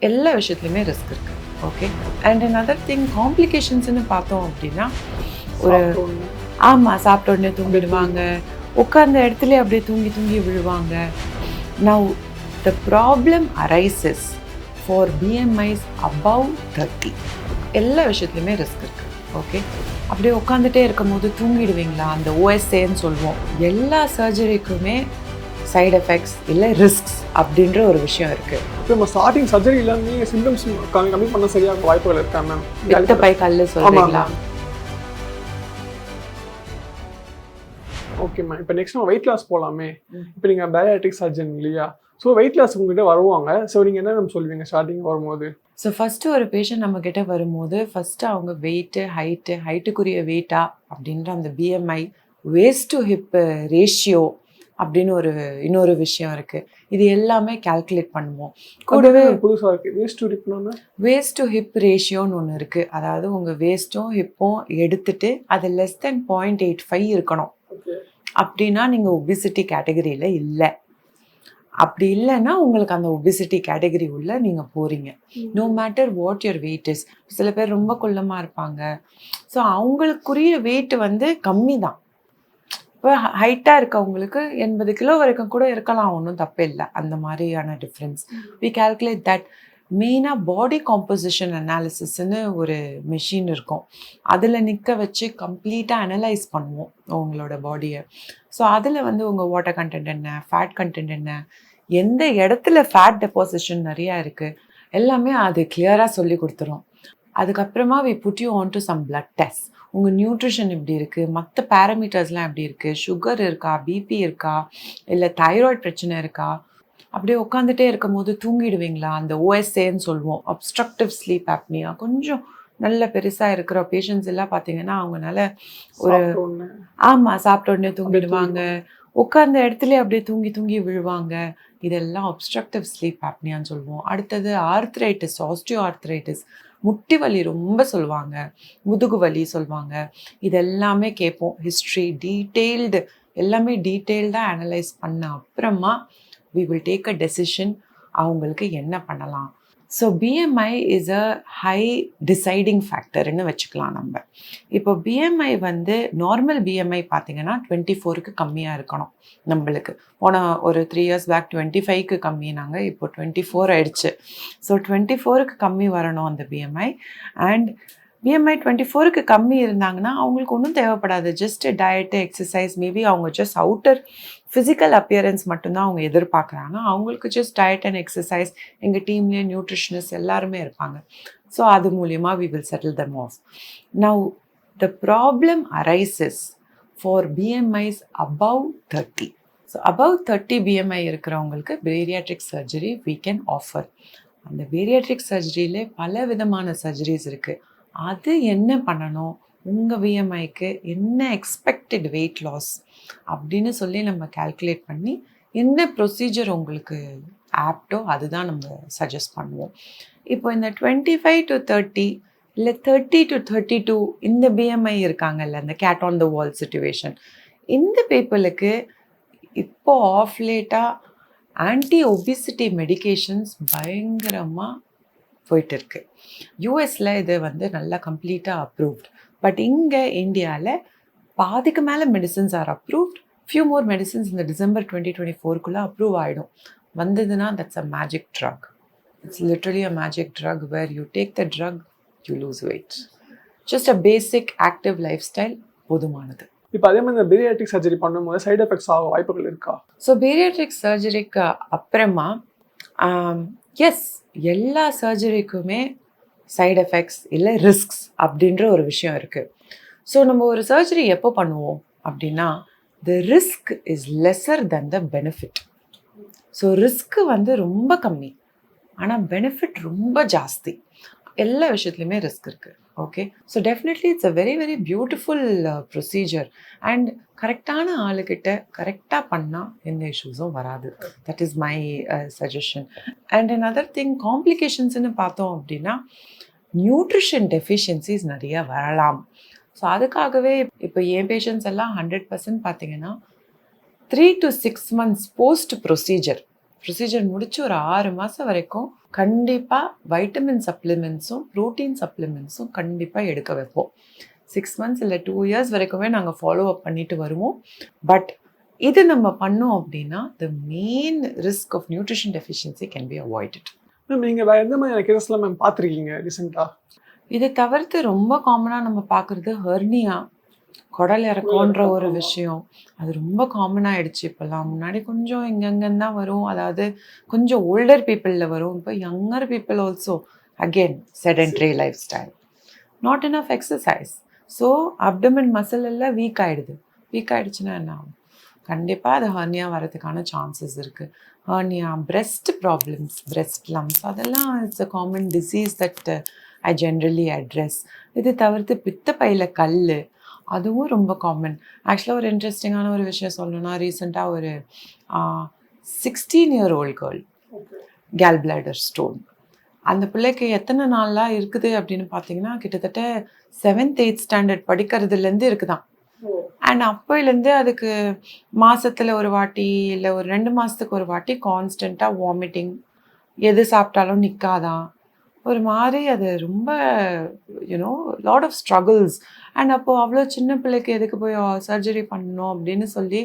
எல்லா விஷயத்துலையுமே ரிஸ்க் இருக்குது. ஓகே. அண்ட் another திங் காம்ப்ளிகேஷன்ஸ்னு பார்த்தோம் அப்படின்னா ஒரு ஆமாம், சாப்பிட்ட உடனே தூங்கிடுவாங்க, உட்கார்ந்த இடத்துல அப்படியே தூங்கி தூங்கி விழுவாங்க. Now the problem arises for BMIs above 30. எல்லா விஷயத்துலையுமே ரிஸ்க் இருக்குது. ஓகே. அப்படியே உட்காந்துட்டே இருக்கும் போது தூங்கிடுவீங்களா, அந்த ஓஎஸ்ஏன்னு சொல்லுவோம். எல்லா சர்ஜரிக்குமே சைடு எஃபெக்ட்ஸ் இல்லை ரிஸ்க்ஸ் அப்படின்ற ஒரு விஷயம் இருக்குது. இப்போ நம்ம ஸ்டார்டிங் சர்ஜரி இல்லாமல் சிம்டம்ஸ் கம்மி பண்ண சரியாக வாய்ப்புகள் இருக்கா மேம்? பித்த பை கல் சொல்றீங்களா? Okay ma'am. இப்போ நெக்ஸ்ட் நம்ம வெயிட் லாஸ் போகலாமே. இப்போ நீங்கள் பயாட்ரிக் சர்ஜன் இல்லையா? ஸோ வெயிட் லாஸ் உங்ககிட்ட வருவாங்க. ஸோ நீங்கள் என்ன மேம் சொல்லுவீங்க ஸ்டார்டிங் வரும்போது? ஸோ ஃபஸ்ட்டு ஒரு பேஷண்ட் நம்மக்கிட்ட வரும்போது ஃபஸ்ட்டு அவங்க வெயிட்டு ஹைட்டுக்குரிய வெயிட்டா அப்படின்ற அந்த BMI, waste to hip ratio அப்படின்னு இன்னொரு விஷயம் இருக்குது. இது எல்லாமே கால்குலேட் பண்ணுவோம். கூடவே புதுசாக இருக்குது வேஸ்ட் டு ஹிப் ரேஷியோன்னு ஒன்று இருக்குது. அதாவது உங்கள் வேஸ்ட்டும் ஹிப்பும் எடுத்துட்டு அது லெஸ் தென் 0.85 இருக்கணும். அப்படின்னா நீங்கள் ஒபிசிட்டி கேட்டகரியில் இல்லை. அப்படி இல்லைன்னா உங்களுக்கு அந்த ஒபிசிட்டி கேட்டகரி உள்ள நீங்கள் போகிறீங்க. No matter what your weight is. சில பேர் ரொம்ப குள்ளமாக இருப்பாங்க. ஸோ அவங்களுக்குரிய வெயிட் வந்து கம்மி தான். இப்போ ஹைட்டாக இருக்கவங்களுக்கு 80 கிலோ வரைக்கும் கூட இருக்கலாம், ஒன்றும் தப்பு இல்லை. அந்த மாதிரியான டிஃப்ரென்ஸ் வி கால்குலேட் தட். மெயினாக பாடி காம்போசிஷன் அனாலிசிஸ்ன்னு ஒரு மெஷின் இருக்கும். அதில் நிற்க வச்சு கம்ப்ளீட்டாக அனலைஸ் பண்ணுவோம் உங்களோட பாடியை. ஸோ அதில் வந்து உங்கள் வாட்டர் கண்டென்ட் என்ன, ஃபேட் கண்டென்ட் என்ன, எந்த இடத்துல ஃபேட் டெபாசிஷன் நிறையா இருக்குது, எல்லாமே அது கிளியராக சொல்லி கொடுத்துரும். அதுக்கப்புறமா we put you on to some blood test. உங்கள் நியூட்ரிஷன் எப்படி இருக்குது, மற்ற பேராமீட்டர்ஸ்லாம் எப்படி இருக்குது, சுகர் இருக்கா, பிபி இருக்கா, இல்லை தைராய்டு பிரச்சனை இருக்கா. அப்படியே உட்காந்துட்டே இருக்கும் போது தூங்கிடுவீங்களா, அந்த ஓஎஸ்ஏன்னு சொல்லுவோம், அப்ஸ்ட்ரக்டிவ் ஸ்லீப் ஆப்னியா. கொஞ்சம் நல்ல பெருசாக இருக்கிற பேஷண்ட்ஸ் எல்லாம் பார்த்தீங்கன்னா அவங்களால சாப்பிட்ட உடனே தூங்கிடுவாங்க, உட்கார்ந்த இடத்துல அப்படியே தூங்கி தூங்கி விழுவாங்க. இதெல்லாம் அப்ஸ்ட்ரக்டிவ் ஸ்லீப் ஆப்னியான்னு சொல்லுவோம். அடுத்தது ஆர்த்ரைட்டிஸ், ஆஸ்டியோ ஆர்த்ரைட்டிஸ், முட்டி வலி ரொம்ப சொல்லுவாங்க, முதுகு வலி சொல்லுவாங்க. இதெல்லாமே கேட்போம். ஹிஸ்ட்ரி டீட்டெயில்டு, எல்லாமே டீட்டெயில்டாக அனலைஸ் பண்ண அப்புறமா we will take a decision அவங்களுக்கு என்ன பண்ணலாம். So BMI is a high deciding ஃபேக்டர்னு வச்சுக்கலாம் நம்ம. இப்போ பிஎம்ஐ வந்து நார்மல் பிஎம்ஐ பார்த்தீங்கன்னா 24க்கு கம்மியாக இருக்கணும் நம்மளுக்கு. போன ஒரு 3 years பேக் 25க்கு கம்மினாங்க, இப்போ 24 ஆயிடுச்சு. ஸோ 24க்கு கம்மி வரணும் அந்த பிஎம்ஐ. அண்ட் பிஎம்ஐ 24க்கு கம்மி இருந்தாங்கன்னா அவங்களுக்கு ஒன்றும் தேவைப்படாது. ஜஸ்ட் டயட்டு, எக்ஸசைஸ், மேபி அவங்க ஜஸ்ட் அவுட்டர் ஃபிசிக்கல் அப்பியரன்ஸ் மட்டும்தான் அவங்க எதிர்பார்க்குறாங்க. அவங்களுக்கு ஜஸ்ட் டயட் அண்ட் எக்ஸசைஸ், எங்கள் டீம்லேயே நியூட்ரிஷனிஸ்ட் எல்லாருமே இருப்பாங்க. ஸோ அது மூலிமா we will settle them off. Now the problem arises for BMIs above 30. So above 30 BMI இருக்கிறவங்களுக்கு bariatric surgery we can offer. அந்த பேரியாட்ரிக் சர்ஜரியிலே பல விதமான சர்ஜரிஸ் இருக்குது. அது என்ன பண்ணணும், உங்கள் பிஎம்ஐக்கு என்ன எக்ஸ்பெக்டட் வெயிட் லாஸ் அப்படின்னு சொல்லி நம்ம கால்குலேட் பண்ணி என்ன ப்ரொசீஜர் உங்களுக்கு ஆப்டோ அதுதான் நம்ம சஜஸ்ட் பண்ணுவோம். இப்போ இந்த 25 to 30 இல்லை 30 to 32 இந்த பிஎம்ஐ இருக்காங்கல்ல, இந்த cat on the wall situation, இந்த பீப்புளுக்கு இப்போ ஆஃப் லேட்டாக ஆன்டி ஒபிசிட்டி மெடிகேஷன்ஸ் பயங்கரமாக போயிட்டு இருக்கு. யூஎஸில் இது வந்து நல்லா கம்ப்ளீட்டாக அப்ரூவ்ட். பட் இங்கே இந்தியாவில் பாதிக்கு மேலே medicines are approved. Few more medicines இந்த டிசம்பர் 2024க்குள்ளே அப்ரூவ் ஆகிடும். வந்ததுன்னா that's a magic drug. It's literally a magic drug where you take the drug, you lose weight. Just a basic active lifestyle போதுமானது. இப்போ அதே மாதிரி இந்த bariatric surgery பண்ணும்போது சைடு எஃபெக்ட்ஸ் ஆக வாய்ப்புகள் இருக்கா? ஸோ பேரியாட்ரிக் சர்ஜரிக்கு அப்புறமா எஸ், எல்லா சர்ஜரிக்குமே சைடு எஃபெக்ட்ஸ் இல்லை ரிஸ்க்ஸ் அப்படின்ற ஒரு விஷயம் இருக்குது. ஸோ நம்ம ஒரு சர்ஜரி எப்போ பண்ணுவோம் அப்படின்னா the risk is lesser then the benefit. So risk வந்து ரொம்ப கம்மி, ஆனால் பெனிஃபிட் ரொம்ப ஜாஸ்தி. எல்லா விஷயத்துலையுமே ரிஸ்க் இருக்குது. Okay. So definitely it's a very very beautiful procedure. And கரெக்டான ஆளுக்கிட்ட கரெக்டாக பண்ணால் எந்த இஷ்யூஸும் வராது. That is my suggestion. And another thing காம்ப்ளிகேஷன்ஸ்னு பார்த்தோம் அப்படின்னா நியூட்ரிஷன் டெஃபிஷியன்சிஸ் நிறைய வரலாம். ஸோ அதுக்காகவே இப்போ என் பேஷண்ட்ஸ் எல்லாம் 100% பார்த்தீங்கன்னா 3 to 6 months போஸ்ட் ப்ரொசீஜர் முடிச்சு ஒரு 6 மாதம் வரைக்கும் கண்டிப்பாக வைட்டமின் சப்ளிமெண்ட்ஸும் ப்ரோட்டீன் சப்ளிமெண்ட்ஸும் கண்டிப்பாக எடுக்க வைப்போம். 6 months இல்லை 2 years வரைக்குமே நாங்கள் ஃபாலோ அப் பண்ணிட்டு வருவோம். பட் இது நம்ம பண்ணோம் அப்படின்னா the main risk of nutrition deficiency can be avoided. Ma'am நீங்கள் வேறு எந்த மாதிரியான கேசஸ்லாம் மேம் பார்த்துருக்கீங்க ரீசெண்டாக? இதை தவிர்த்து ரொம்ப காமனாக நம்ம பார்க்குறது ஹெர்னியா, குடல் இறக்கம்ன்ற ஒரு விஷயம். அது ரொம்ப காமன் ஆயிடுச்சு இப்போல்லாம். முன்னாடி கொஞ்சம் எங்கெங்கன்னு தான் வரும், அதாவது கொஞ்சம் ஓல்டர் பீப்புளில் வரும். இப்போ younger people also again sedentary life style, not enough exercise. So abdomen muscle எல்லாம் வீக் ஆகிடுது. வீக் ஆகிடுச்சுன்னா என்ன ஆகும்? கண்டிப்பாக அது ஹர்னியா வரதுக்கான சான்சஸ் இருக்குது. Hernia, breast problems, breast lumps, அதெல்லாம் it's a common disease that I generally address. இது தவிர்த்து பித்தப்பையில் கல், அதுவும் ரொம்ப காமன். ஆக்சுவலாக ஒரு இன்ட்ரெஸ்டிங்கான ஒரு விஷயம் சொல்லணும்னா, ரீசெண்டாக ஒரு 16-year-old girl Khel bladder stone. அந்த பிள்ளைக்கு எத்தனை நாளாக இருக்குது அப்படின்னு பார்த்தீங்கன்னா, கிட்டத்தட்ட 7th 8th ஸ்டாண்டர்ட் படிக்கிறதுலேருந்து இருக்குதான். அண்ட் அப்போலேருந்து அதுக்கு மாதத்தில் ஒரு வாட்டி இல்லை ஒரு 2 மாதத்துக்கு ஒரு வாட்டி கான்ஸ்டண்ட்டாக வாமிட்டிங், எது சாப்பிட்டாலும் நிற்காதான், ஒரு மாதிரி அது ரொம்ப you know lot of struggles. And அப்போது அவ்வளோ சின்ன பிள்ளைக்கு எதுக்கு போய் சர்ஜரி பண்ணணும் அப்படின்னு சொல்லி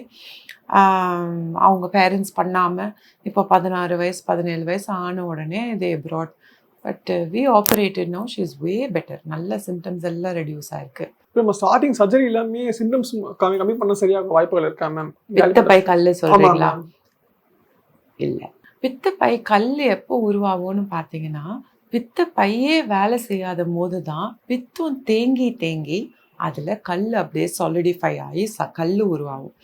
அவங்க பேரண்ட்ஸ் பண்ணாமல் இப்போ 16 வயசு 17 வயசு ஆன உடனே they brought. But we operated no, she is way better. நல்ல சிம்டம்ஸ் எல்லாம் ரெடியூஸ் ஆயிருக்கு. இப்போ நம்ம ஸ்டார்டிங் சர்ஜரி எல்லாமே சிம்டம்ஸ் கம்மி பண்ண சரியாக வாய்ப்புகள் இருக்கா மேம்? பித்தப்பை கல் சொல்றீங்களா? இல்லை, பித்தப்பை கல் எப்போ உருவாகும்னு பார்த்தீங்கன்னா, பித்தப்பையே வேலை செய்யாத போது தான் பித்தம் தேங்கி தேங்கி அதில் கல் அப்படியே சாலிடிஃபை ஆகி கல் உருவாகும்.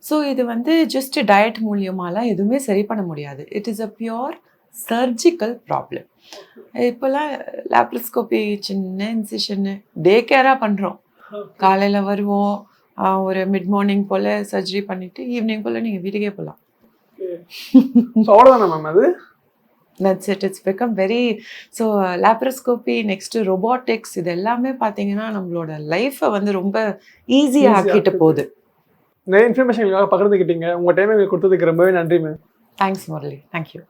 ஸோ இது வந்து ஜஸ்ட் டயட் மூலியமாலாம் எதுவுமே சரி பண்ண முடியாது. It is a pure surgical problem. இப்போல்லாம் லேப்ரோஸ்கோபி, சின்ன இன்சிஷன்னு டே கேராக பண்ணுறோம். காலையில் வருவோம், ஒரு மிட் மார்னிங் போல் சர்ஜரி பண்ணிவிட்டு ஈவினிங் போல் நீங்கள் வீட்டுக்கே போகலாம். அவ்வளோதானே மேம் அது? That's it. It's become very so laparoscopy next to robotics, இது எல்லாமே பார்த்தீங்கன்னா நம்மளோட லைஃப்பை வந்து ரொம்ப ஈஸியாக ஆக்கிட்டு போகுது. நிறைய இன்ஃபர்மேஷன் பகிர்ந்துக்கிட்டீங்க. உங்கள் டைம் எங்களுக்கு கொடுத்ததுக்கு ரொம்பவே நன்றி மேம். தேங்க்ஸ் முரளி. தேங்க்யூ.